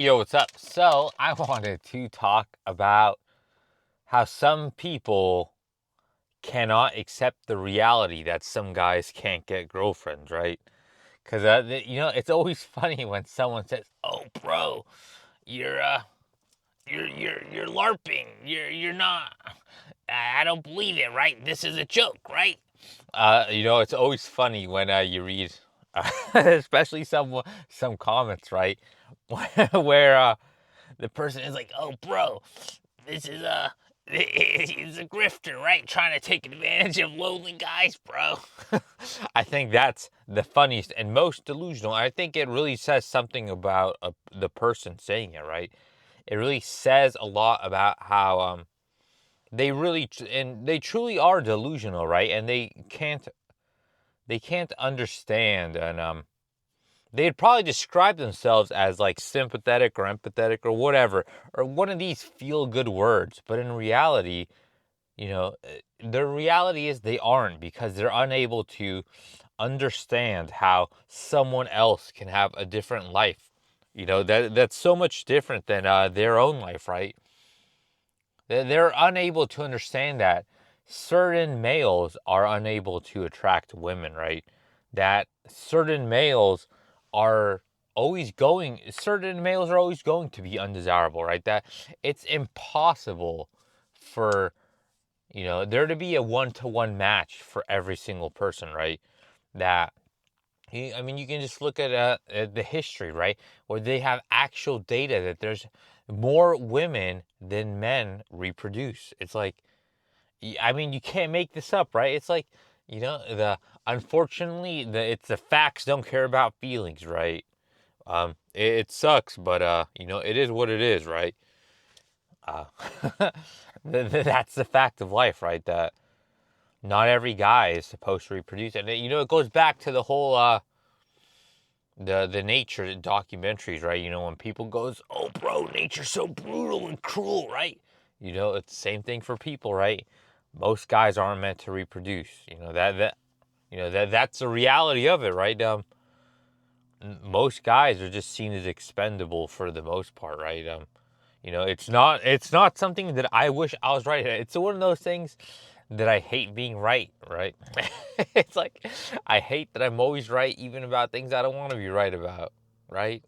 Yo, what's up? So, I wanted to talk about how some people cannot accept the reality that some guys can't get girlfriends, right? Because, it's always funny when someone says, "Oh, bro, you're, you're LARPing. You're not. I don't believe it, right? This is a joke, right?" It's always funny when you read, especially some comments, right, where the person is like, "Oh, bro, this is he's a grifter, right? Trying to take advantage of lonely guys, bro." I think that's the funniest and most delusional. I think it really says something about the person saying it, right? It really says a lot about how they truly are delusional, right? And they can't understand, and they'd probably describe themselves as like sympathetic or empathetic or whatever, or one of these feel good words. But in reality, the reality is they aren't, because they're unable to understand how someone else can have a different life. That's so much different than their own life, right? They're unable to understand that certain males are unable to attract women, right? That certain males are always going to be undesirable, right? That it's impossible for, there to be a one-to-one match for every single person, right? That I mean, you can just look at the history, right? Where they have actual data that there's more women than men reproduce. It's like, I mean, you can't make this up, right? It's like, the unfortunately, it's the facts don't care about feelings, right? It sucks, but it is what it is, right? Uh, that's the fact of life, right? That not every guy is supposed to reproduce, and it goes back to the whole the nature documentaries, right? When people goes, "Oh, bro, nature's so brutal and cruel," right? It's the same thing for people, right? Most guys aren't meant to reproduce. That's the reality of it, right? Most guys are just seen as expendable for the most part, right? It's not something that I wish I was right at. It's one of those things that I hate being right, right? It's like I hate that I'm always right even about things I don't want to be right about, right?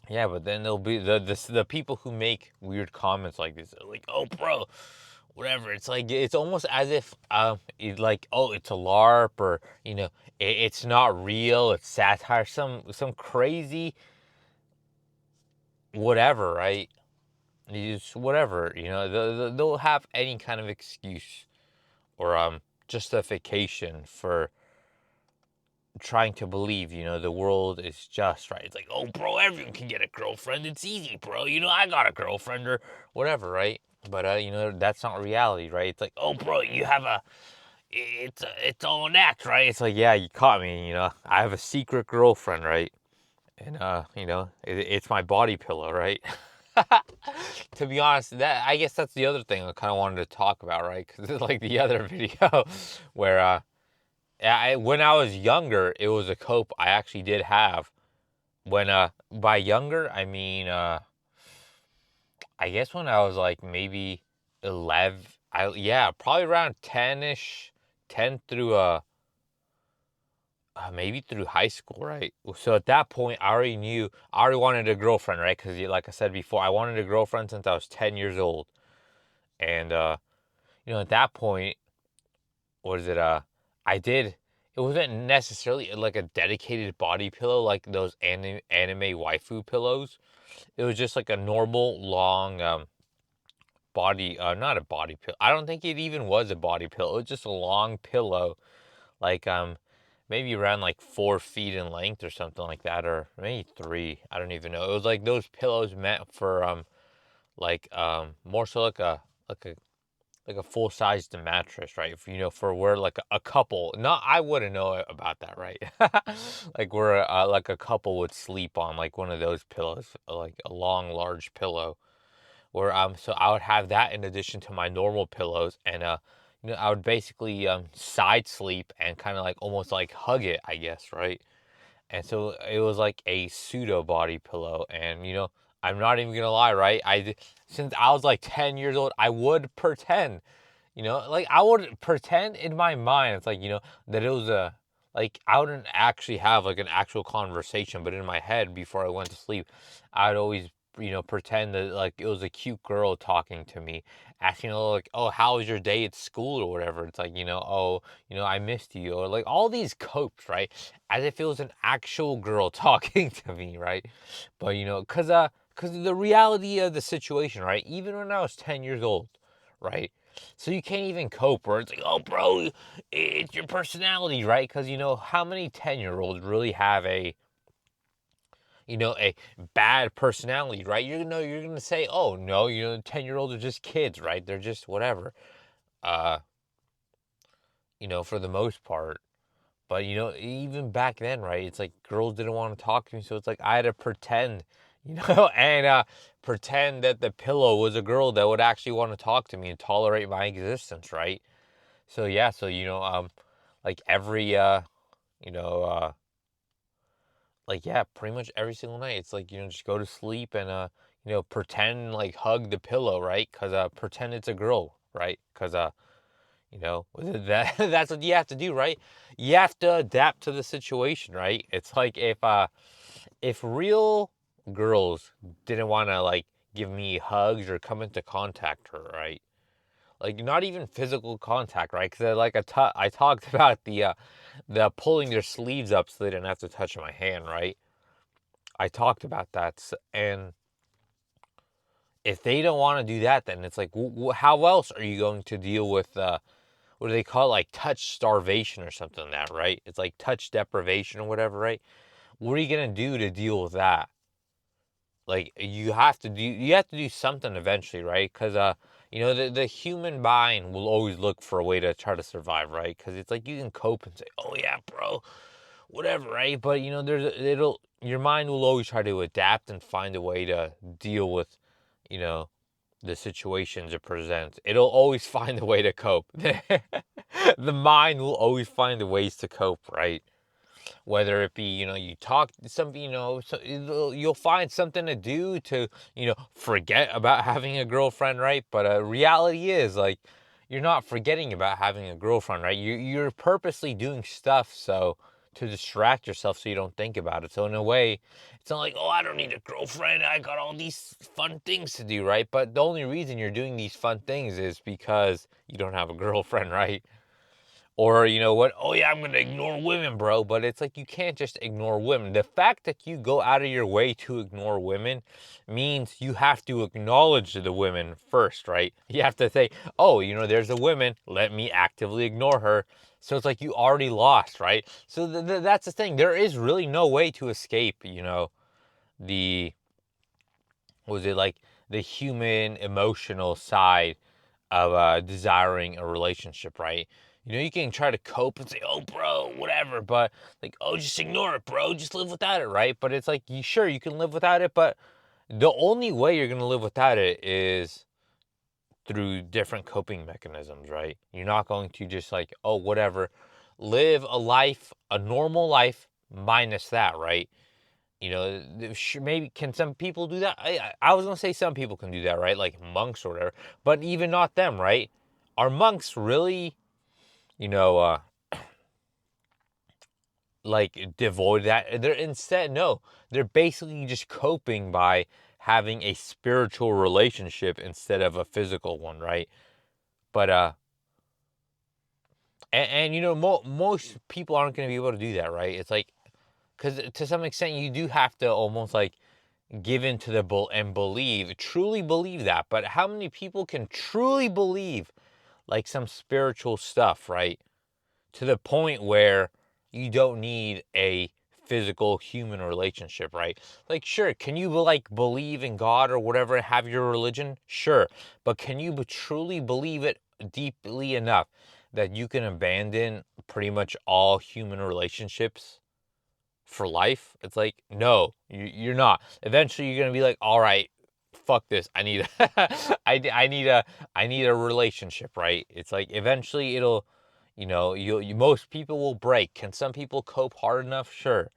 Yeah, but then there'll be the people who make weird comments like this, like, "Oh, bro, whatever." It's like it's almost as if like, "Oh, it's a LARP," or it's not real, it's satire, some crazy whatever, right? Just whatever, they'll have any kind of excuse or justification for trying to believe, the world is just, right. It's like, "Oh, bro, everyone can get a girlfriend. It's easy, bro. I got a girlfriend," or whatever, right? But that's not reality, right? It's like, "Oh, bro, you have it's all an act, right?" It's like, "Yeah, you caught me. I have a secret girlfriend, right? And it's my body pillow, right?" To be honest, that I guess that's the other thing I kind of wanted to talk about, right? Because it's like the other video where when I was younger, it was a cope I actually did have. When by younger, I mean I guess when I was like maybe 11, yeah, probably around 10ish, 10 through maybe through high school, right? So at that point, I already wanted a girlfriend, right? Because like I said before, I wanted a girlfriend since I was 10 years old. And at that point, what is it? I did. It wasn't necessarily like a dedicated body pillow like those anime waifu pillows. It was just like a normal long body, not a body pillow. I don't think it even was a body pillow. It was just a long pillow, like maybe around like 4 feet in length or something like that, or maybe three. I don't even know. It was like those pillows meant for more so like a full sized mattress, right? For where like a couple, not I wouldn't know about that, right? Like where like a couple would sleep on like one of those pillows, like a long, large pillow. Where so I would have that in addition to my normal pillows, and I would basically side sleep and kind of like almost like hug it, I guess, right? And so it was like a pseudo body pillow. And, I'm not even gonna lie, right? Since I was like 10 years old, I would pretend, like I would pretend in my mind, it's like, that it was like I wouldn't actually have like an actual conversation, but in my head before I went to sleep, I'd always, pretend that like it was a cute girl talking to me, asking, like, oh, how was your day at school or whatever. It's like, oh, I missed you, or like all these copes, right? As if it was an actual girl talking to me, right? But because the reality of the situation, right? Even when I was 10 years old, right? So you can't even cope where it's like, oh, bro, it's your personality, right? Because, how many 10-year-olds really have a bad personality, right? You're going to say, oh, no, 10-year-olds are just kids, right? They're just whatever, uh, for the most part. But, even back then, right? It's like girls didn't want to talk to me. So it's like I had to pretend, and pretend that the pillow was a girl that would actually want to talk to me and tolerate my existence, right? So yeah, so like every you know, like yeah, pretty much every single night, it's like just go to sleep and pretend like hug the pillow, right? Cause pretend it's a girl, right? Cause that's what you have to do, right? You have to adapt to the situation, right? It's like if real girls didn't want to like give me hugs or come into contact her, right? Like not even physical contact, right? Because I talked about the pulling their sleeves up so they didn't have to touch my hand, right? I talked about that, and if they don't want to do that, then it's like, how else are you going to deal with what do they call it? Like touch starvation or something like that, right? It's like touch deprivation or whatever, right? What are you gonna do to deal with that? Like you have to do something eventually, right? Because the human mind will always look for a way to try to survive, right? Because it's like you can cope and say, oh yeah, bro, whatever, right? But your mind will always try to adapt and find a way to deal with you know the situations it presents. It'll always find a way to cope. The mind will always find the ways to cope, right? Whether it be you talk something, so you'll find something to do to forget about having a girlfriend, right? But reality is like you're not forgetting about having a girlfriend, right? You're purposely doing stuff so to distract yourself so you don't think about it. So in a way, it's not like, oh, I don't need a girlfriend, I got all these fun things to do, right? But the only reason you're doing these fun things is because you don't have a girlfriend, right? Or you know what? Oh yeah, I'm gonna ignore women, bro. But it's like you can't just ignore women. The fact that you go out of your way to ignore women means you have to acknowledge the women first, right? You have to say, oh, there's a woman. Let me actively ignore her. So it's like you already lost, right? So that's the thing. There is really no way to escape, the was it like the human emotional side of desiring a relationship, right? You can try to cope and say, "Oh, bro, whatever," but like, "Oh, just ignore it, bro. Just live without it," right? But it's like, you can live without it, but the only way you're gonna live without it is through different coping mechanisms, right? You're not going to just like, "Oh, whatever," live a normal life minus that, right? Maybe can some people do that? I was gonna say some people can do that, right? Like monks or whatever, but even not them, right? Are monks really, you know, uh, like devoid of that? They're instead no, they're basically just coping by having a spiritual relationship instead of a physical one, right? But and most people aren't gonna be able to do that, right? It's like because to some extent you do have to almost like give into the bull and truly believe that. But how many people can truly believe like some spiritual stuff, right? To the point where you don't need a physical human relationship, right? Like, sure, can you like believe in God or whatever, and have your religion? Sure. But can you truly believe it deeply enough that you can abandon pretty much all human relationships for life? It's like, no, you're not. Eventually, you're gonna be like, all right, fuck this. I need, I need a relationship, right? It's like eventually it'll, most people will break. Can some people cope hard enough? Sure,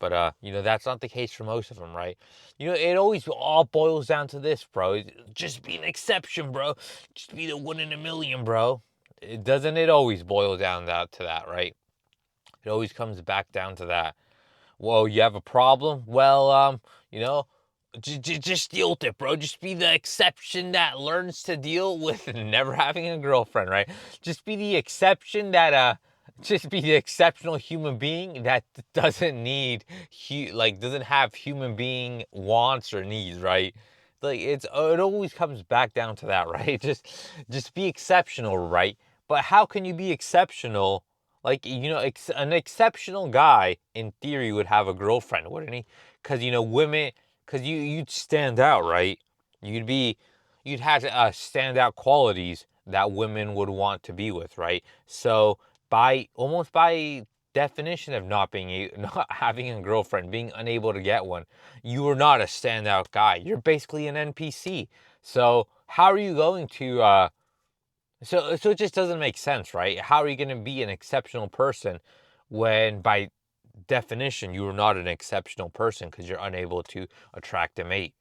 But that's not the case for most of them, right? It always all boils down to this, bro. Just be an exception, bro. Just be the one in a million, bro. It always boil down to that, right? It always comes back down to that. Well, you have a problem? Well, you know, just deal with it, bro. Just be the exception that learns to deal with never having a girlfriend, right? Just be the exception that just be the exceptional human being that doesn't need doesn't have human being wants or needs, right? Like it always comes back down to that, right? Just be exceptional, right? But how can you be exceptional? Like, an exceptional guy in theory would have a girlfriend, wouldn't he? Because women, because you'd stand out, right? You'd be, you'd have standout qualities that women would want to be with, right? So by definition of not having a girlfriend, being unable to get one, you are not a standout guy. You're basically an NPC. So how are you going to so it just doesn't make sense, right? How are you going to be an exceptional person when by definition you are not an exceptional person because you're unable to attract a mate?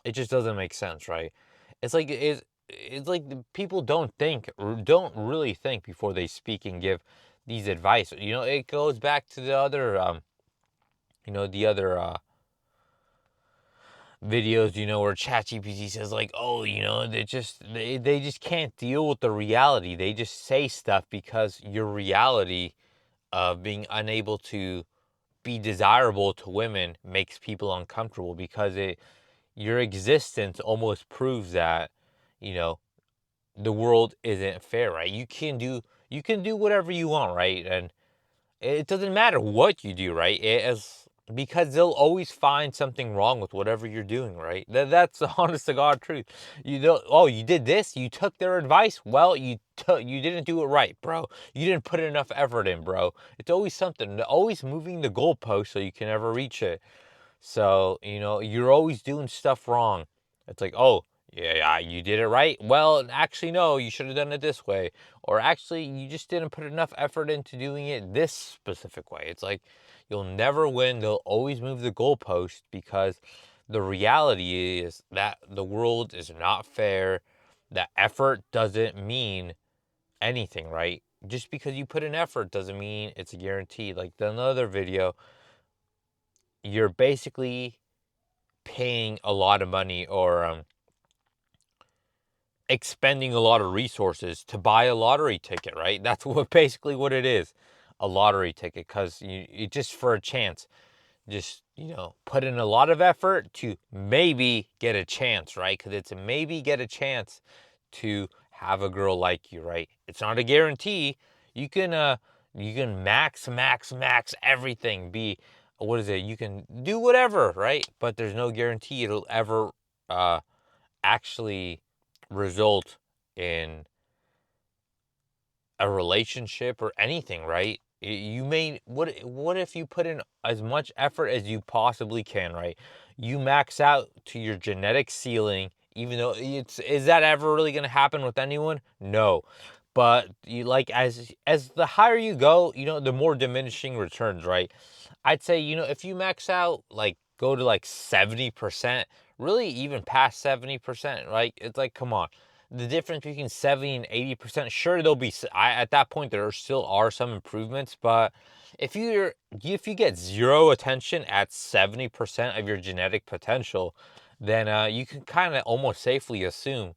It just doesn't make sense, right? It's like the people don't think or don't really think before they speak and give these advice. It goes back to the other videos, where ChatGPT says like, oh, they just can't deal with the reality. They just say stuff because your reality of being unable to be desirable to women makes people uncomfortable because your existence almost proves that, you know, the world isn't fair, right? You can do whatever you want, right? And it doesn't matter what you do, right? Because they'll always find something wrong with whatever you're doing, right? That's the honest to God truth. You don't. Oh, you did this. You took their advice. Well, you didn't do it right, bro. You didn't put enough effort in, bro. It's always something. Always moving the goalpost so you can never reach it. So, you're always doing stuff wrong. It's like, oh, yeah, you did it right. Well, actually, no, you should have done it this way. Or actually, you just didn't put enough effort into doing it this specific way. It's like, you'll never win. They'll always move the goalpost because the reality is that the world is not fair. That effort doesn't mean anything, right? Just because you put in effort doesn't mean it's a guarantee. Like the another video, you're basically paying a lot of money or expending a lot of resources to buy a lottery ticket, right? That's what it is, a lottery ticket, because you just for a chance, just put in a lot of effort to maybe get a chance, right? Because it's a maybe get a chance to have a girl like you, right? It's not a guarantee. You can max everything. Be what is it? You can do whatever, right? But there's no guarantee it'll ever uh actually result in a relationship or anything, right? You may what if you put in as much effort as you possibly can, right? You max out to your genetic ceiling, even though is that ever really going to happen with anyone? No. But you like as the higher you go, the more diminishing returns, right? I'd say, if you max out, like go to like 70%, really even past 70%, right? It's like, come on. The difference between 70 and 80%, sure, at that point, there still are some improvements, but if you get zero attention at 70% of your genetic potential, then you can kind of almost safely assume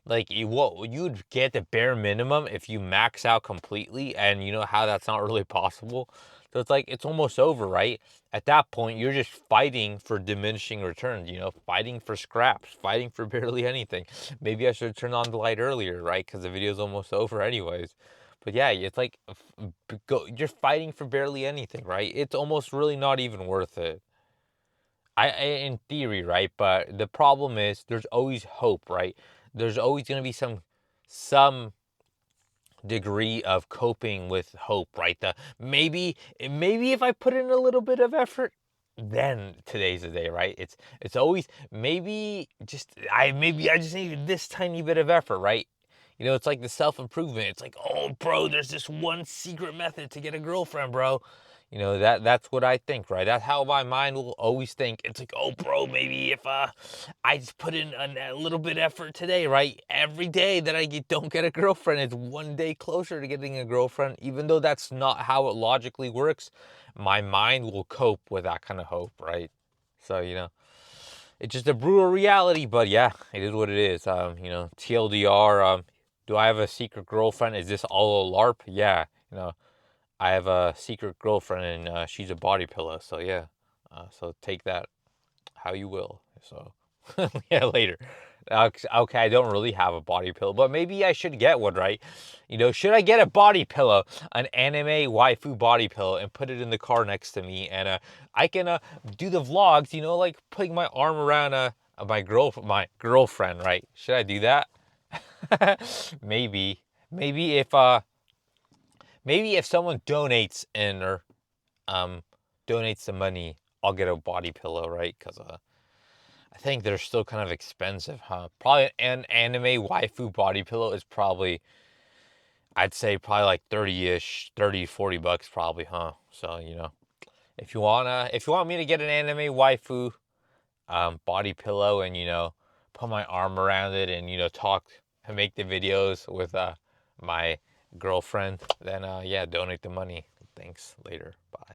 like what you'd get the bare minimum if you max out completely, and you know how that's not really possible. So it's like it's almost over, right? At that point, you're just fighting for diminishing returns, fighting for scraps, fighting for barely anything. Maybe I should have turned on the light earlier, right? Because the video's almost over anyways. But yeah, it's like you're fighting for barely anything, right? It's almost really not even worth it. In theory, right? But the problem is there's always hope, right? There's always going to be some degree of coping with hope, right? Maybe if I put in a little bit of effort, then today's the day, right? It's always maybe I just need this tiny bit of effort, right? It's like the self-improvement. It's like, oh bro, there's this one secret method to get a girlfriend, bro. that's what I think, right? That's how my mind will always think. It's like, oh, bro, maybe if I just put in a little bit effort today, right? Every day that don't get a girlfriend, it's one day closer to getting a girlfriend. Even though that's not how it logically works, my mind will cope with that kind of hope, right? So it's just a brutal reality, but yeah, it is what it is. TLDR. Do I have a secret girlfriend? Is this all a LARP? Yeah, I have a secret girlfriend, and she's a body pillow. So yeah, so take that how you will. So yeah, later. Okay, I don't really have a body pillow, but maybe I should get one, right? Should I get a body pillow, an anime waifu body pillow, and put it in the car next to me, and I can do the vlogs, like putting my arm around my girlfriend, right? Should I do that? maybe, maybe if someone donates or um donates some money, I'll get a body pillow, right? Because I think they're still kind of expensive, huh? Probably an anime waifu body pillow is probably, I'd say probably like 30-ish, 30, 40 bucks probably, huh? So, if you want me to get an anime waifu body pillow and, put my arm around it and, talk and make the videos with my girlfriend, then yeah, donate the money. Thanks. Later. Bye.